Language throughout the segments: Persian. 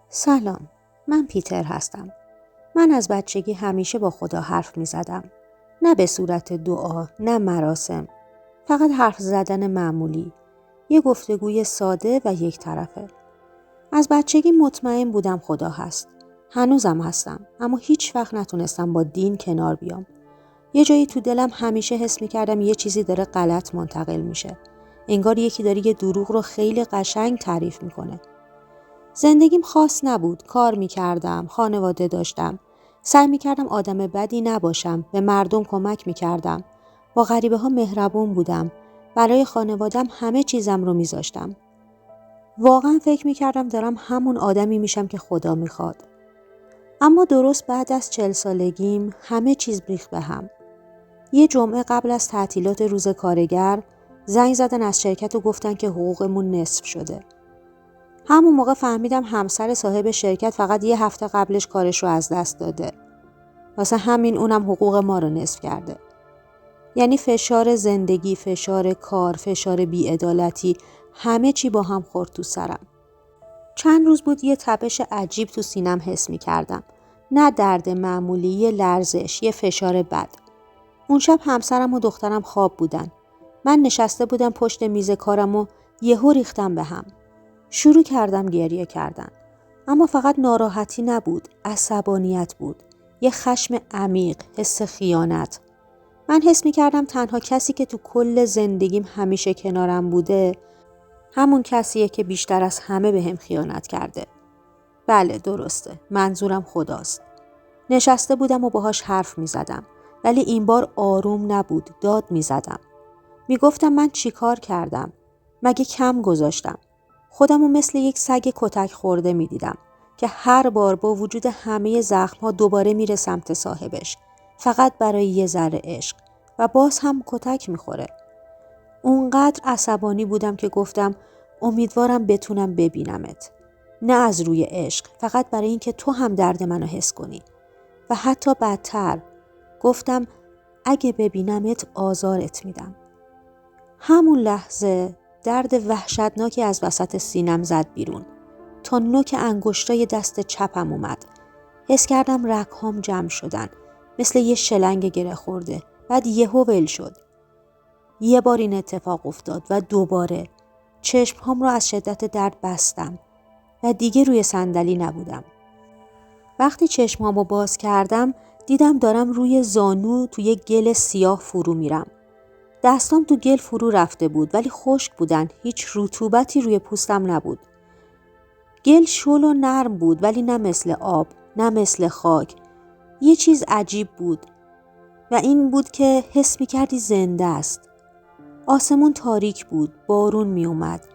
سلام، من پیتر هستم. من از بچگی همیشه با خدا حرف می زدم. نه به صورت دعا، نه مراسم. فقط حرف زدن معمولی. یه گفتگوی ساده و یک طرفه. از بچگی مطمئن بودم خدا هست. هنوزم هستم، اما هیچ وقت نتونستم با دین کنار بیام. یه جایی تو دلم همیشه حس می کردم یه چیزی داره غلط منتقل میشه. انگار یکی داره یه دروغ رو خیلی قشنگ تعریف میکنه. زندگیم خاص نبود. کار میکردم، خانواده داشتم. سعی میکردم آدم بدی نباشم. به مردم کمک میکردم. با غریبه ها مهربون بودم. برای خانوادم همه چیزم رو میذاشتم. واقعا فکر میکردم دارم همون آدمی میشم که خدا میخواد. اما درست بعد از 40 سالگیم همه چیز ریخت به هم. یه جمعه قبل از تعطیلات روز کارگر زنگ زدن از شرکت و گفتن که حقوقمون نصف شده. همون موقع فهمیدم همسر صاحب شرکت فقط یه هفته قبلش کارش رو از دست داده. واسه همین اونم حقوق ما رو نصف کرده. یعنی فشار زندگی، فشار کار، فشار بی‌عدالتی، همه چی با هم خورد تو سرم. چند روز بود یه تپش عجیب تو سینم حس می کردم. نه درد معمولی، یه لرزش، یه فشار بد. اون شب همسرم و دخترم خواب بودن. من نشسته بودم پشت میز کارم و یهو ریختم به هم. شروع کردم گریه کردن. اما فقط ناراحتی نبود، عصبانیت بود. یه خشم عمیق، حس خیانت. من حس می کردم تنها کسی که تو کل زندگیم همیشه کنارم بوده، همون کسیه که بیشتر از همه بهم خیانت کرده. بله درسته، منظورم خداست. نشسته بودم و باهاش حرف می زدم. ولی این بار آروم نبود، داد می زدم. می گفتم من چی کار کردم؟ مگه کم گذاشتم؟ خودمو مثل یک سگ کتک خورده می دیدم که هر بار با وجود همه زخم‌ها دوباره میره سمت صاحبش، فقط برای یه ذره عشق، و باز هم کتک میخوره. اونقدر عصبانی بودم که گفتم امیدوارم بتونم ببینمت. نه از روی عشق، فقط برای اینکه تو هم درد منو حس کنی. و حتی بدتر گفتم اگه ببینمت آزارت میدم. همون لحظه درد وحشتناکی از وسط سینم زد بیرون. تا نوک انگشتای دست چپم اومد. حس کردم رگ‌هام جمع شدن. مثل یه شلنگ گره خورده. بعد یهو ول شد. یه بار این اتفاق افتاد و دوباره. چشمهام رو از شدت درد بستم. و دیگه روی صندلی نبودم. وقتی چشمهامو باز کردم دیدم دارم روی زانو توی گل سیاه فرو میرم. دستام تو گل فرو رفته بود ولی خشک بودن. هیچ رطوبتی روی پوستم نبود. گل شل و نرم بود ولی نه مثل آب، نه مثل خاک. یه چیز عجیب بود و این بود که حس می کردی زنده است. آسمون تاریک بود، بارون می اومد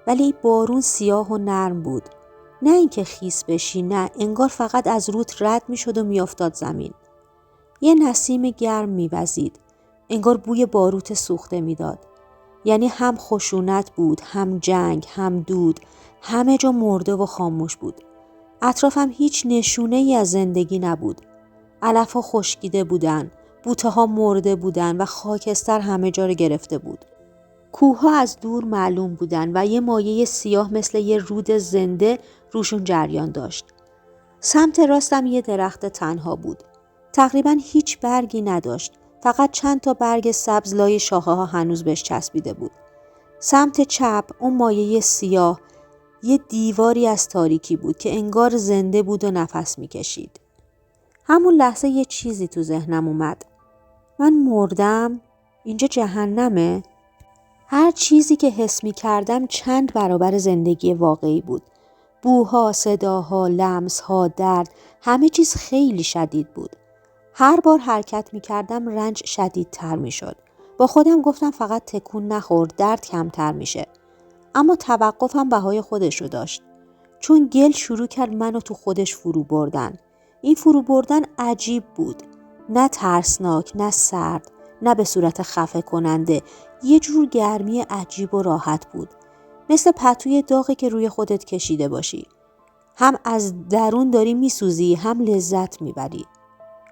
ولی بارون سیاه و نرم بود. نه اینکه خیس بشی، نه، انگار فقط از رود رد می شد و می افتاد زمین. یه نسیم گرم می وزید. انگار بوی باروت سوخته می داد. یعنی هم خشونت بود، هم جنگ، هم دود. همه جا مرده و خاموش بود. اطرافم هیچ نشونه ای از زندگی نبود. علف‌ها خشکیده بودن، بوته‌ها مرده بودن و خاکستر همه جا رو گرفته بود. کوه‌ها از دور معلوم بودن و یه مایه سیاه مثل یه رود زنده روشون جریان داشت. سمت راستم یه درخت تنها بود. تقریباً هیچ برگی نداشت. فقط چند تا برگ سبز لای شاخه‌ها هنوز بهش چسبیده بود. سمت چپ اون مایه سیاه یه دیواری از تاریکی بود که انگار زنده بود و نفس میکشید. همون لحظه یه چیزی تو ذهنم اومد. من مردم؟ اینجا جهنمه؟ هر چیزی که حس میکردم چند برابر زندگی واقعی بود. بوها، صداها، لمسها، درد، همه چیز خیلی شدید بود. هر بار حرکت میکردم رنج شدیدتر میشد. با خودم گفتم فقط تکون نخور، درد کمتر میشه. اما توقفم بهای خودش رو داشت. چون گل شروع کرد منو تو خودش فرو بردن. این فرو بردن عجیب بود. نه ترسناک، نه سرد، نه به صورت خفه کننده. یه جور گرمی عجیب و راحت بود. مثل پتوی داغی که روی خودت کشیده باشی. هم از درون داری میسوزی، هم لذت میبری.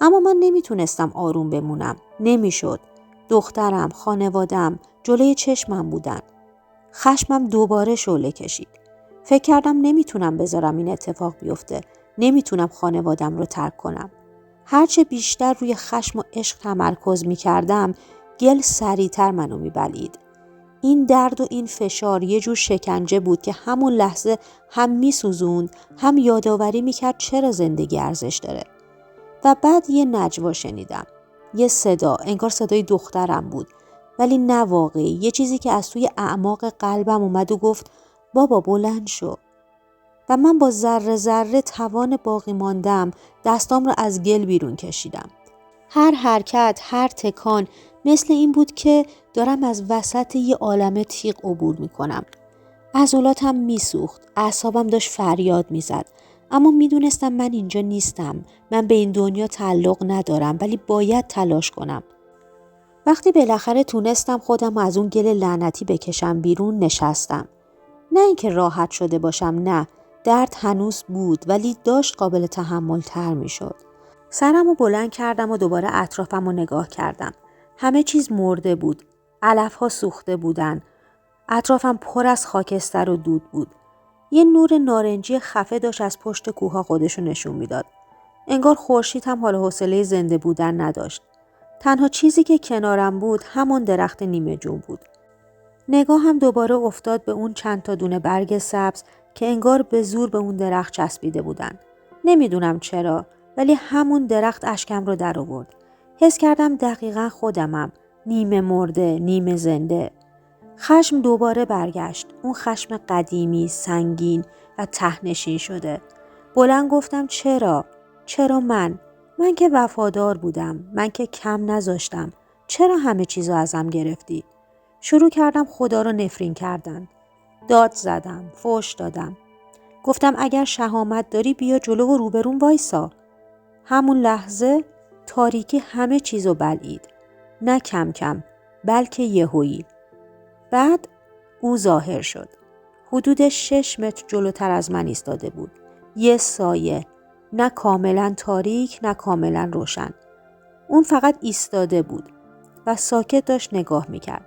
اما من نمیتونستم آروم بمونم. نمیشد. دخترم، خانوادم، جلوی چشمم بودن. خشمم دوباره شعله کشید. فکر کردم نمیتونم بذارم این اتفاق بیفته. نمیتونم خانوادم رو ترک کنم. هرچه بیشتر روی خشم و عشق تمرکز میکردم، گل سریعتر منو میبلید. این درد و این فشار یه جور شکنجه بود که همون لحظه هم میسوزوند، هم یادآوری میکرد چرا زندگی ارزش داره. و بعد یه نجوا شنیدم. یه صدا، انگار صدای دخترم بود، ولی نه واقعی. یه چیزی که از توی اعماق قلبم اومد و گفت بابا بلند شو. و من با ذره ذره توان باقی ماندم دستام رو از گل بیرون کشیدم. هر حرکت، هر تکان مثل این بود که دارم از وسط یه عالمه تیغ عبور میکنم. عضلاتم میسوخت، اعصابم داشت فریاد میزد. اما میدونستم من اینجا نیستم. من به این دنیا تعلق ندارم، ولی باید تلاش کنم. وقتی بالاخره تونستم خودم از اون گل لعنتی بکشم بیرون، نشستم. نه اینکه راحت شده باشم، نه. درد هنوز بود، ولی داشت قابل تحمل تر می شد. سرمو بلند کردم و دوباره اطرافمو نگاه کردم. همه چیز مرده بود. علفها سوخته بودن. اطرافم پر از خاکستر و دود بود. یه نور نارنجی خفه داشت از پشت کوها خودشو نشون میداد. انگار خورشید هم حال و حوصله زنده بودن نداشت. تنها چیزی که کنارم بود همون درخت نیمه جون بود. نگاهم دوباره افتاد به اون چند تا دونه برگ سبز که انگار به زور به اون درخت چسبیده بودن. نمیدونم چرا، ولی همون درخت اشکم رو در آورد. حس کردم دقیقاً خودمم، نیمه مرده، نیمه زنده. خشم دوباره برگشت، اون خشم قدیمی، سنگین و ته‌نشین شده. بلند گفتم چرا؟ چرا من که وفادار بودم، من که کم نذاشتم. چرا همه چیزو ازم گرفتی؟ شروع کردم خدا رو نفرین کردن. داد زدم، فحش دادم. گفتم اگر شهامت داری بیا جلو و روبرون وایسا. همون لحظه تاریکی همه چیزو بلعید. نه کم کم، بلکه یهویی. بعد او ظاهر شد. حدود 6 متر جلوتر از من ایستاده بود. یه سایه، نه کاملا تاریک نه کاملا روشن. اون فقط ایستاده بود و ساکت داشت نگاه میکرد.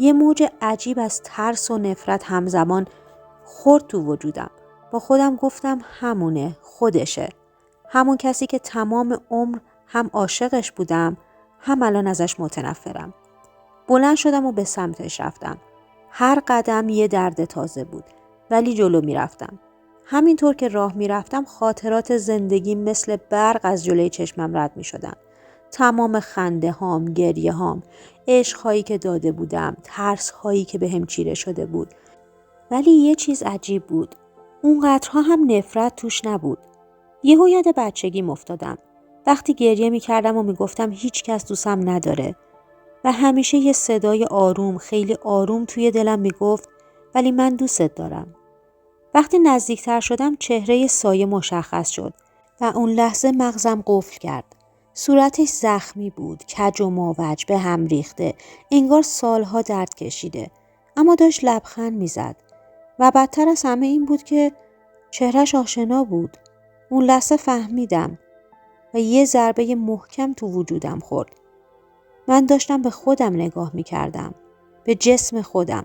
یه موج عجیب از ترس و نفرت همزمان خورد تو وجودم. با خودم گفتم همونه، خودشه. همون کسی که تمام عمر هم عاشقش بودم، هم الان ازش متنفرم. بلند شدم و به سمتش رفتم. هر قدم یه درد تازه بود، ولی جلو میرفتم. همینطور که راه میرفتم خاطرات زندگی مثل برق از جلوی چشمم رد میشدن. تمام خنده هام، گریه هام، عشق هایی که داده بودم، ترس هایی که بهم چیره شده بود. ولی یه چیز عجیب بود. اونقدرها هم نفرت توش نبود. یهو یاد بچگیم افتادم. وقتی گریه میکردم و میگفتم هیچ کس دوستم نداره. و همیشه یه صدای آروم، خیلی آروم توی دلم میگفت ولی من دوستت دارم. وقتی نزدیکتر شدم چهره سایه مشخص شد و اون لحظه مغزم قفل کرد. صورتش زخمی بود، کج و ماوج، به هم ریخته، انگار سالها درد کشیده، اما داشت لبخند میزد. و بدتر از همه این بود که چهرهش آشنا بود. اون لحظه فهمیدم و یه ضربه محکم تو وجودم خورد. من داشتم به خودم نگاه میکردم، به جسم خودم.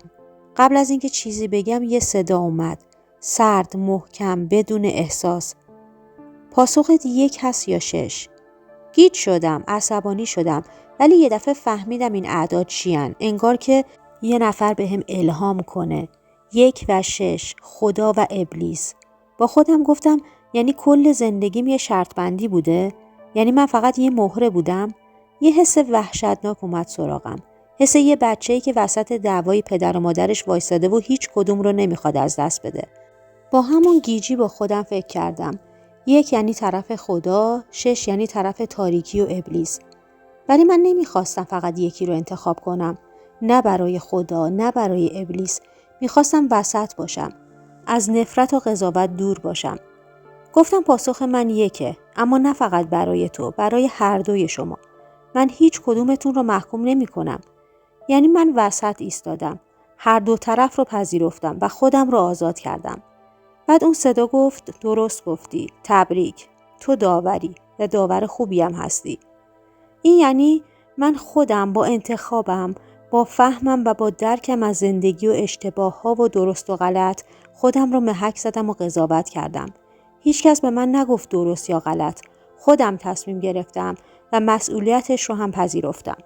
قبل از اینکه چیزی بگم یه صدا اومد، سرد، محکم، بدون احساس. پاسخت 1 هست یا 6؟ گیج شدم، عصبانی شدم، ولی یه دفعه فهمیدم این اعداد چیان. انگار که یه نفر بهم الهام کنه. 1 و 6، خدا و ابلیس. با خودم گفتم یعنی کل زندگیم یه شرط بندی بوده؟ یعنی من فقط یه مهره بودم؟ یه حس وحشتناک اومد سراغم. حس یه بچه‌ای که وسط دعوای پدر و مادرش وایساده و هیچ کدوم رو نمیخواد از دست بده. با همون گیجی با خودم فکر کردم. 1 یعنی طرف خدا، 6 یعنی طرف تاریکی و ابلیس. ولی من نمیخواستم فقط یکی رو انتخاب کنم. نه برای خدا، نه برای ابلیس. میخواستم وسط باشم. از نفرت و قضاوت دور باشم. گفتم پاسخ من 1، اما نه فقط برای تو، برای هر دوی شما. من هیچ کدومتون رو محکوم نمی کنم. یعنی من وسط ایستادم. هر دو طرف رو پذیرفتم و خودم رو آزاد کردم. بعد اون صدا گفت درست گفتی، تبریک، تو داوری و داور خوبی هم هستی. این یعنی من خودم با انتخابم، با فهمم و با درکم از زندگی و اشتباه‌ها و درست و غلط خودم رو محک زدم و قضاوت کردم. هیچکس به من نگفت درست یا غلط. خودم تصمیم گرفتم و مسئولیتش رو هم پذیرفتم.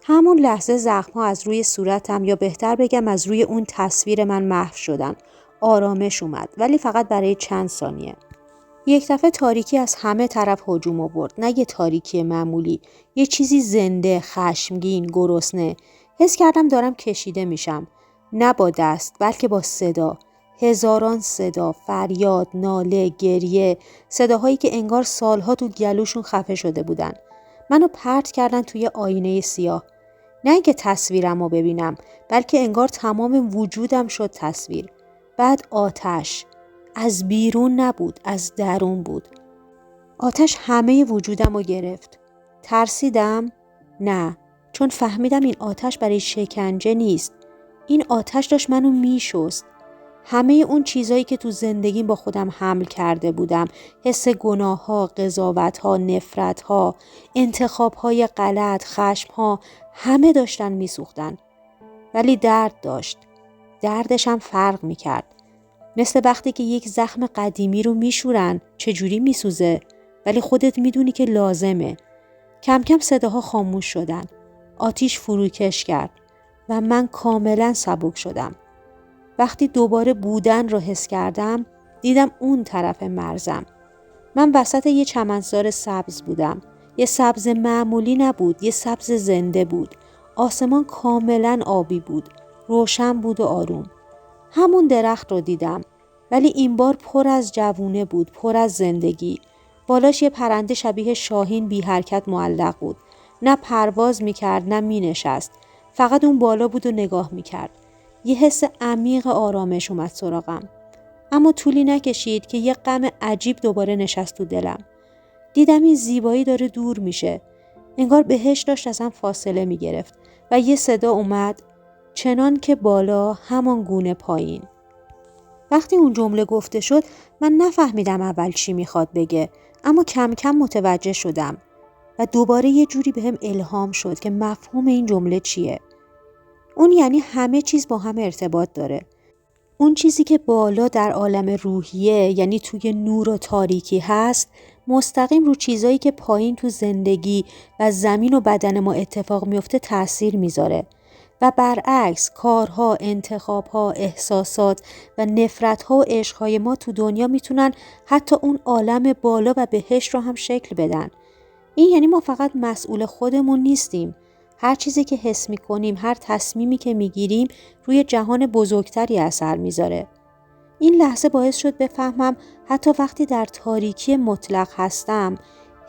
همون لحظه زخم‌ها از روی صورتم، یا بهتر بگم از روی اون تصویر من، محو شدن. آرامش اومد، ولی فقط برای چند ثانیه. یک دفعه تاریکی از همه طرف هجوم آورد. نه یه تاریکی معمولی، یه چیزی زنده، خشمگین، گرسنه. حس کردم دارم کشیده میشم. نه با دست، بلکه با صدا. هزاران صدا، فریاد، ناله، گریه، صداهایی که انگار سالها تو گلوشون خفه شده بودن. منو پرت کردن توی آینه سیاه. نه اینکه تصویرم رو ببینم، بلکه انگار تمام وجودم شد تصویر. بعد آتش. از بیرون نبود، از درون بود. آتش همه وجودم رو گرفت. ترسیدم؟ نه، چون فهمیدم این آتش برای شکنجه نیست. این آتش داشت منو میشست. همه اون چیزایی که تو زندگیم با خودم حمل کرده بودم، حس گناه‌ها، قضاوت‌ها، نفرت‌ها، انتخاب‌های غلط، خشم‌ها، همه داشتن میسوختن. ولی درد داشت. دردش هم فرق میکرد. مثل وقتی که یک زخم قدیمی رو میشورن، چجوری میسوزه، ولی خودت میدونی که لازمه. کم کم صداها خاموش شدن. آتیش فروکش کرد و من کاملا سبک شدم. وقتی دوباره بودن رو حس کردم، دیدم اون طرف مرزم. من وسط یه چمنزار سبز بودم. یه سبز معمولی نبود، یه سبز زنده بود. آسمان کاملا آبی بود. روشن بود و آروم. همون درخت رو دیدم، ولی این بار پر از جوونه بود، پر از زندگی. بالاش یه پرنده شبیه شاهین بی حرکت معلق بود. نه پرواز میکرد، نه مینشست. فقط اون بالا بود و نگاه میکرد. یه حس عمیق آرامش اومد سراغم. اما طولی نکشید که یه غم عجیب دوباره نشست تو دلم. دیدم این زیبایی داره دور میشه. انگار بهش داشت ازم فاصله میگرفت و یه صدا اومد: چنان که بالا همان گونه پایین. وقتی اون جمله گفته شد، من نفهمیدم اول چی میخواد بگه، اما کم کم متوجه شدم و دوباره یه جوری بهم الهام شد که مفهوم این جمله چیه. اون یعنی همه چیز با هم ارتباط داره. اون چیزی که بالا در عالم روحیه، یعنی توی نور و تاریکی هست، مستقیم رو چیزایی که پایین تو زندگی و زمین و بدن ما اتفاق میفته تأثیر میذاره. و برعکس، کارها، انتخابها، احساسات و نفرتها و عشقهای ما تو دنیا میتونن حتی اون عالم بالا و بهشت رو هم شکل بدن. این یعنی ما فقط مسئول خودمون نیستیم. هر چیزی که حس میکنیم، هر تصمیمی که میگیریم روی جهان بزرگتری اثر میذاره. این لحظه باعث شد بفهمم حتی وقتی در تاریکی مطلق هستم،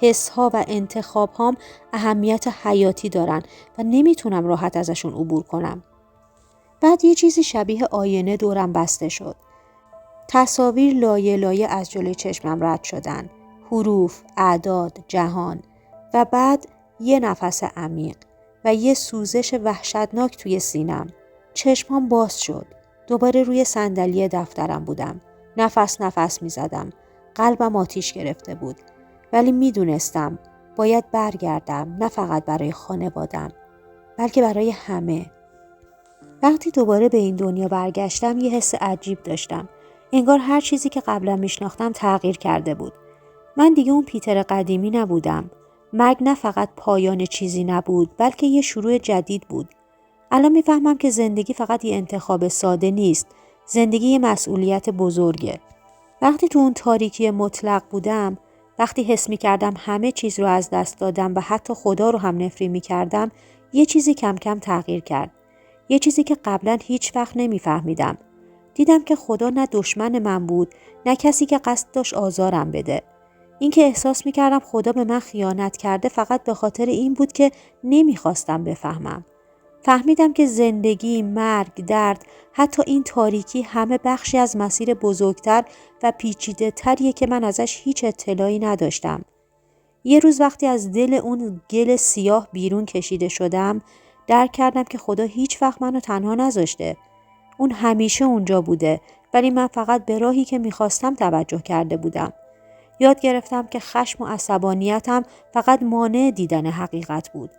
حسها و انتخابهام اهمیت حیاتی دارن و نمیتونم راحت ازشون عبور کنم. بعد یه چیزی شبیه آینه دورم بسته شد. تصاویر لایه لایه از جلوی چشمم رد شدن. حروف، اعداد، جهان. و بعد یه نفس عمیق و یه سوزش وحشتناک توی سینم. چشمام باز شد. دوباره روی صندلی دفترم بودم. نفس می زدم. قلبم آتیش گرفته بود. ولی می دونستم باید برگردم، نه فقط برای خانوادم، بلکه برای همه. وقتی دوباره به این دنیا برگشتم یه حس عجیب داشتم. انگار هر چیزی که قبلا میشناختم تغییر کرده بود. من دیگه اون پیتر قدیمی نبودم. مرگ نه فقط پایان چیزی نبود، بلکه یه شروع جدید بود. الان میفهمم که زندگی فقط یه انتخاب ساده نیست. زندگی یه مسئولیت بزرگه. وقتی تو اون تاریکی مطلق بودم، وقتی حس میکردم همه چیز رو از دست دادم و حتی خدا رو هم نفری میکردم، یه چیزی کم کم تغییر کرد. یه چیزی که قبلا هیچ وقت نمیفهمیدم. دیدم که خدا نه دشمن من بود، نه کسی که قصد داشت آزارم بده. این که احساس میکردم خدا به من خیانت کرده فقط به خاطر این بود که نمیخواستم بفهمم. فهمیدم که زندگی، مرگ، درد، حتی این تاریکی همه بخشی از مسیر بزرگتر و پیچیده تریه که من ازش هیچ اطلاعی نداشتم. یه روز وقتی از دل اون گل سیاه بیرون کشیده شدم، درک کردم که خدا هیچ وقت منو تنها نذاشته. اون همیشه اونجا بوده، ولی من فقط به راهی که میخواستم توجه کرده بودم. یاد گرفتم که خشم و عصبانیتم فقط مانع دیدن حقیقت بود.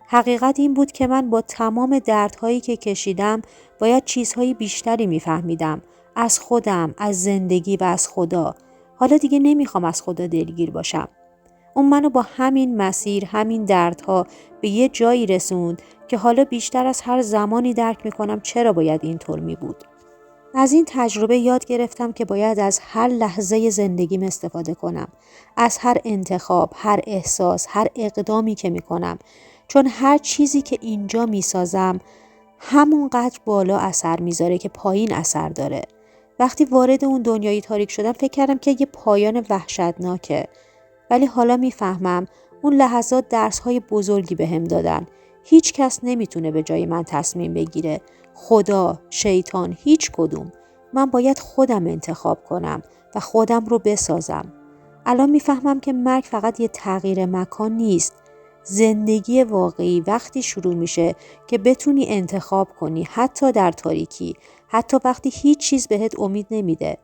حقیقت این بود که من با تمام دردهایی که کشیدم باید چیزهای بیشتری میفهمیدم. از خودم، از زندگی و از خدا. حالا دیگه نمیخوام از خدا دلگیر باشم. اون منو با همین مسیر، همین دردها به یه جایی رسوند که حالا بیشتر از هر زمانی درک میکنم چرا باید اینطور میبود. از این تجربه یاد گرفتم که باید از هر لحظه زندگیم استفاده کنم. از هر انتخاب، هر احساس، هر اقدامی که میکنم. چون هر چیزی که اینجا میسازم همونقدر بالا اثر میذاره که پایین اثر داره. وقتی وارد اون دنیای تاریک شدم فکر کردم که یه پایان وحشتناکه. ولی حالا میفهمم اون لحظات درس‌های بزرگی بهم دادن. هیچ کس نمیتونه به جای من تصمیم بگیره. خدا، شیطان، هیچ کدوم. من باید خودم انتخاب کنم و خودم رو بسازم. الان میفهمم که مرگ فقط یه تغییر مکان نیست. زندگی واقعی وقتی شروع میشه که بتونی انتخاب کنی، حتی در تاریکی، حتی وقتی هیچ چیز بهت امید نمیده.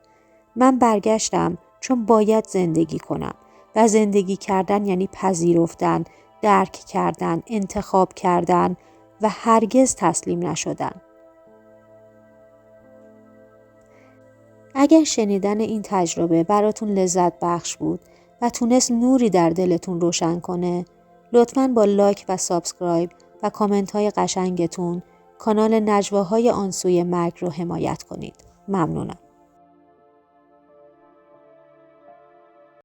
من برگشتم چون باید زندگی کنم و زندگی کردن یعنی پذیرفتن، درک کردن، انتخاب کردن و هرگز تسلیم نشدن. اگر شنیدن این تجربه براتون لذت بخش بود و تونست نوری در دلتون روشن کنه، لطفاً با لایک و سابسکرایب و کامنت های قشنگتون کانال نجواهای آن سوی مرگ رو حمایت کنید. ممنونم.